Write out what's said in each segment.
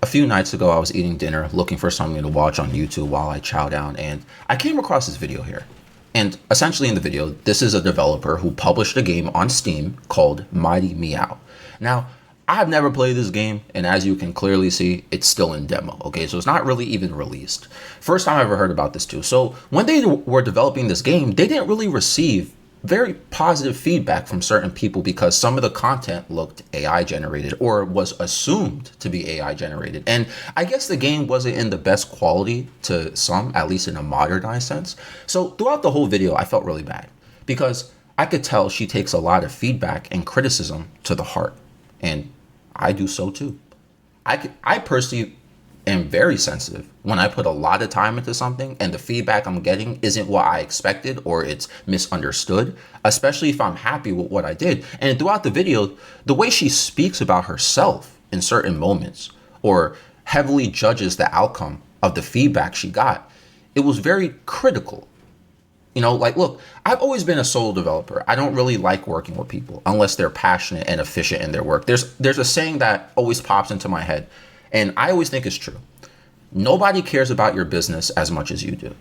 a few nights ago, I was eating dinner looking for something to watch on YouTube while I chow down, and I came across this video here. And essentially, in the video, this is a developer who published a game on Steam called Mighty Meow. Now, I've never played this game, and as you can clearly see, it's still in demo. Okay, so it's not really even released. First time I ever heard about this too. So when they were developing this game, they didn't really receive very positive feedback from certain people because some of the content looked AI generated or was assumed to be AI generated. And I guess the game wasn't in the best quality to some, at least in a modernized sense. So throughout the whole video, I felt really bad because I could tell she takes a lot of feedback and criticism to the heart. And I do so too. I personally am very sensitive when I put a lot of time into something and the feedback I'm getting isn't what I expected or it's misunderstood, especially if I'm happy with what I did. And throughout the video, the way she speaks about herself in certain moments or heavily judges the outcome of the feedback she got, it was very critical. You know, like, look, I've always been a solo developer. I don't really like working with people unless they're passionate and efficient in their work. There's a saying that always pops into my head, and I always think it's true. Nobody cares about your business as much as you do.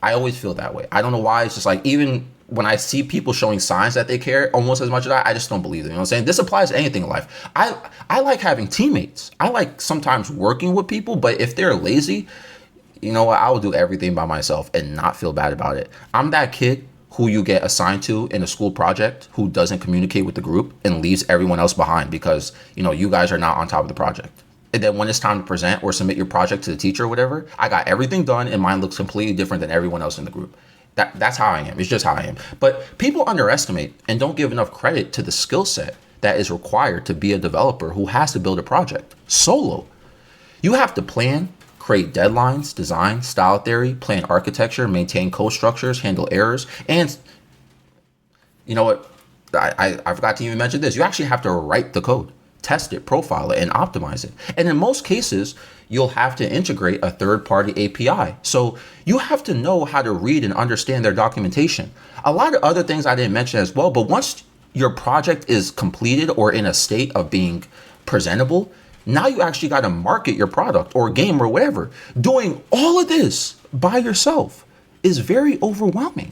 I always feel that way. I don't know why. It's just like, even when I see people showing signs that they care almost as much as I just don't believe them. You know what I'm saying? This applies to anything in life. I like having teammates. I like sometimes working with people, but if they're lazy, you know what? I will do everything by myself and not feel bad about it. I'm that kid who you get assigned to in a school project who doesn't communicate with the group and leaves everyone else behind because, you know, you guys are not on top of the project. And then when it's time to present or submit your project to the teacher or whatever, I got everything done and mine looks completely different than everyone else in the group. That's how I am. It's just how I am. But people underestimate and don't give enough credit to the skill set that is required to be a developer who has to build a project solo. You have to plan, create deadlines, design, style theory, plan architecture, maintain code structures, handle errors, and you know what? I forgot to even mention this. You actually have to write the code, test it, profile it, and optimize it. And in most cases, you'll have to integrate a third-party API. So you have to know how to read and understand their documentation. A lot of other things I didn't mention as well, but once your project is completed or in a state of being presentable, now you actually got to market your product or game or whatever. Doing all of this by yourself is very overwhelming.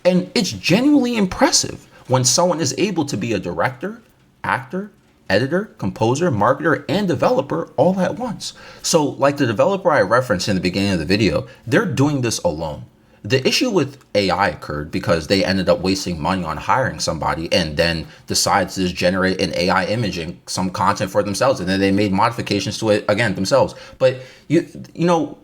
And it's genuinely impressive when someone is able to be a director, actor, editor, composer, marketer, and developer all at once. So like the developer I referenced in the beginning of the video, they're doing this alone. The issue with AI occurred because they ended up wasting money on hiring somebody and then decided to just generate an AI image and some content for themselves. And then they made modifications to it again themselves. But you know,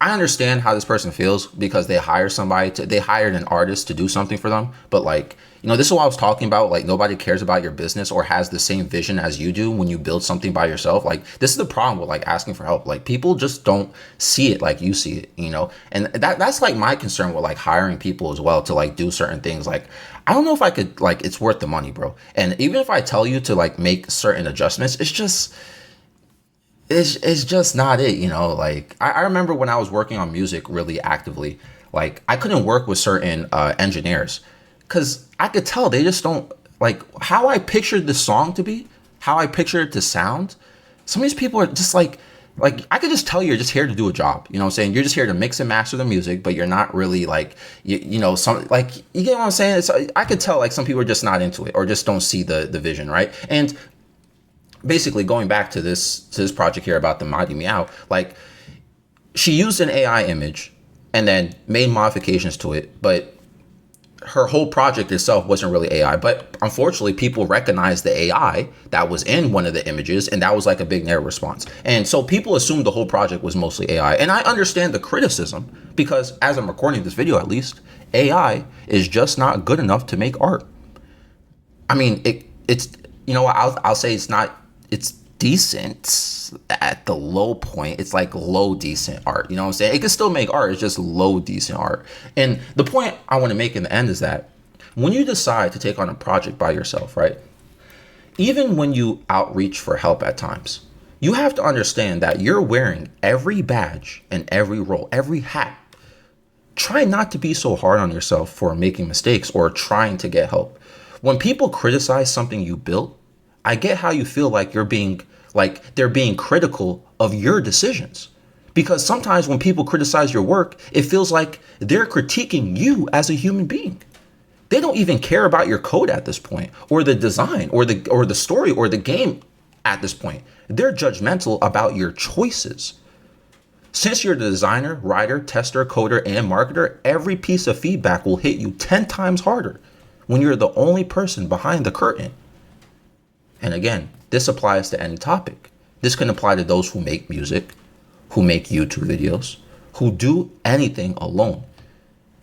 I understand how this person feels because they hired an artist to do something for them. But like, you know, this is what I was talking about. Like, nobody cares about your business or has the same vision as you do when you build something by yourself. Like, this is the problem with like asking for help. Like, people just don't see it like you see it, you know? And that's like my concern with like hiring people as well to like do certain things. Like, I don't know if I could, like, it's worth the money, bro. And even if I tell you to like make certain adjustments, it's just not it, you know? Like, I remember when I was working on music really actively, like I couldn't work with certain engineers because I could tell they just don't like how I pictured the song to be, how I pictured it to sound. Some of these people are just like I could just tell you're just here to do a job. You know what I'm saying? You're just here to mix and master the music, but you're not really like, you know, some like, you get what I'm saying? It's, I could tell like some people are just not into it or just don't see the vision, right? And basically going back to this project here about the Mighty Meow, like she used an AI image and then made modifications to it, but her whole project itself wasn't really AI. But unfortunately, people recognized the AI that was in one of the images, and that was like a big negative response. And so people assumed the whole project was mostly AI. And I understand the criticism because as I'm recording this video, at least, AI is just not good enough to make art. I mean, it's, you know, I'll say it's decent at the low point. It's like low decent art. You know what I'm saying? It can still make art. It's just low decent art. And the point I want to make in the end is that when you decide to take on a project by yourself, right? Even when you outreach for help at times, you have to understand that you're wearing every badge and every role, every hat. Try not to be so hard on yourself for making mistakes or trying to get help. When people criticize something you built, I get how you feel like you're being Like they're being critical of your decisions. Because sometimes when people criticize your work, it feels like they're critiquing you as a human being. They don't even care about your code at this point, or the design, or the story, or the game at this point. They're judgmental about your choices. Since you're the designer, writer, tester, coder, and marketer, every piece of feedback will hit you 10 times harder when you're the only person behind the curtain. And again, this applies to any topic. This can apply to those who make music, who make YouTube videos, who do anything alone.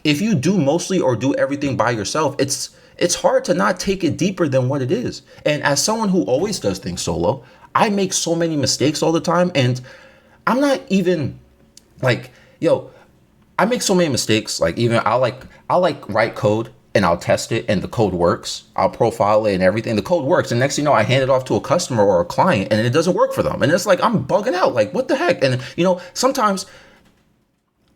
If you do mostly or do everything by yourself, it's hard to not take it deeper than what it is. And as someone who always does things solo, I make so many mistakes all the time. And I'm not even like, I make so many mistakes. Like even I'll write code and I'll test it and the code works. I'll profile it and everything. The code works. And next thing you know, I hand it off to a customer or a client and it doesn't work for them. And it's like, I'm bugging out. Like, what the heck? And sometimes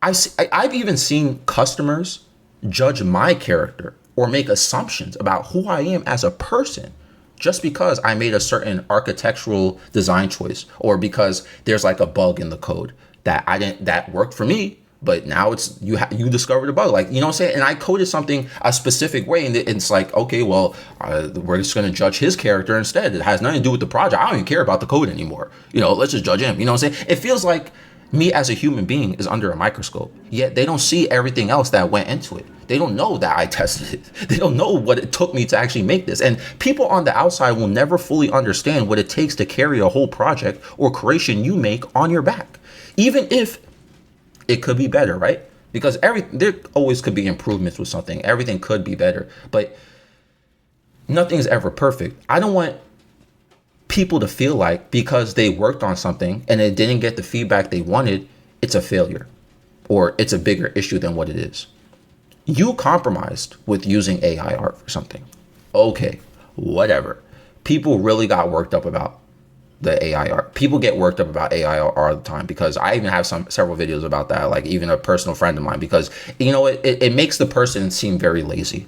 I've even seen customers judge my character or make assumptions about who I am as a person just because I made a certain architectural design choice, or because there's like a bug in the code that worked for me, but now it's you discovered a bug, like, what I'm saying? And I coded something a specific way, and it's like, okay, well, we're just going to judge his character instead. It has nothing to do with the project. I don't even care about the code anymore. Let's just judge him. You know what I'm saying? It feels like me as a human being is under a microscope, yet they don't see everything else that went into it. They don't know that I tested it. They don't know what it took me to actually make this. And people on the outside will never fully understand what it takes to carry a whole project or creation you make on your back, even if it could be better, right? Because there always could be improvements with something. Everything could be better, but nothing is ever perfect. I don't want people to feel like because they worked on something and it didn't get the feedback they wanted, it's a failure or it's a bigger issue than what it is. You compromised with using AI art for something. Okay, whatever. People really got worked up about the AI art. People get worked up about AI art all the time, because I even have several videos about that, like even a personal friend of mine, because it makes the person seem very lazy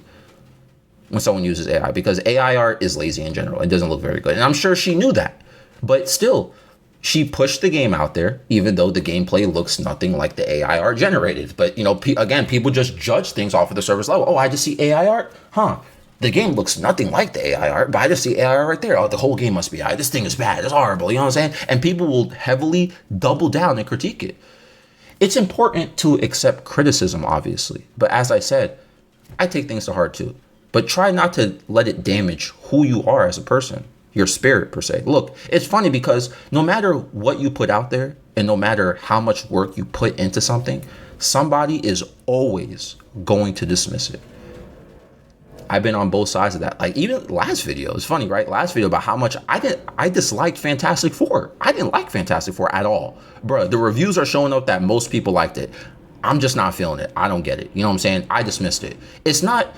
when someone uses AI, because AI art is lazy in general. It doesn't look very good. And I'm sure she knew that, but still she pushed the game out there, even though the gameplay looks nothing like the AI art generated. But again, people just judge things off of the surface level. Oh, I just see AI art. The game looks nothing like the AI art, but I just see AI art right there. Oh, the whole game must be AI. This thing is bad. It's horrible. You know what I'm saying? And people will heavily double down and critique it. It's important to accept criticism, obviously. But as I said, I take things to heart too. But try not to let it damage who you are as a person, your spirit per se. Look, it's funny because no matter what you put out there and no matter how much work you put into something, somebody is always going to dismiss it. I've been on both sides of that. Like even last video, it's funny, right? Last video about how much I disliked Fantastic Four. I didn't like Fantastic Four at all. Bruh, the reviews are showing up that most people liked it. I'm just not feeling it. I don't get it. You know what I'm saying? I dismissed it. It's not,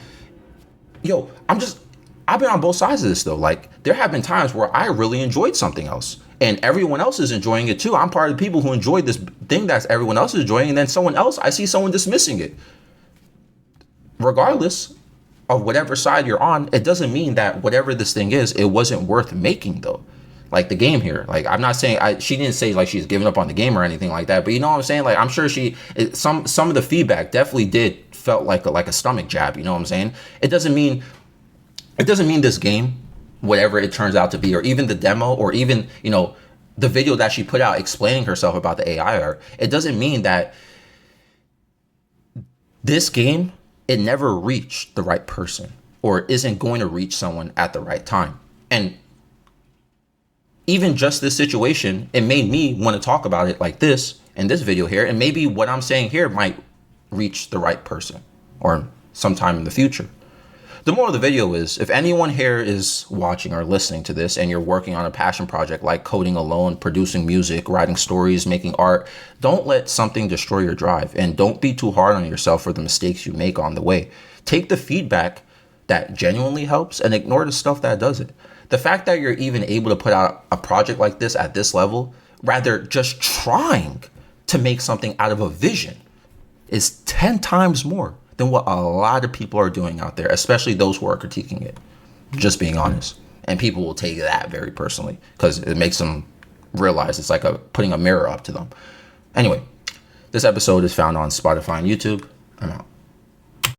I've been on both sides of this though. Like there have been times where I really enjoyed something else and everyone else is enjoying it too. I'm part of the people who enjoyed this thing that's everyone else is enjoying, and then I see someone dismissing it. Regardless of whatever side you're on, it doesn't mean that whatever this thing is, it wasn't worth making though. Like the game here, like I'm not saying she didn't say like she's giving up on the game or anything like that, but you know what I'm saying? Like I'm sure some of the feedback definitely felt like a stomach jab. You know what I'm saying? It doesn't mean this game, whatever it turns out to be, or even the demo, or even the video that she put out explaining herself about the AI art. It doesn't mean that this game, it never reached the right person or isn't going to reach someone at the right time. And even just this situation, it made me want to talk about it like this in this video here. And maybe what I'm saying here might reach the right person or sometime in the future. The moral of the video is, if anyone here is watching or listening to this and you're working on a passion project like coding alone, producing music, writing stories, making art, don't let something destroy your drive, and don't be too hard on yourself for the mistakes you make on the way. Take the feedback that genuinely helps and ignore the stuff that doesn't. The fact that you're even able to put out a project like this at this level, rather just trying to make something out of a vision, is 10 times more than what a lot of people are doing out there, especially those who are critiquing it. Just being honest. And people will take that very personally because it makes them realize it's like putting a mirror up to them. Anyway, this episode is found on Spotify and YouTube. I'm out.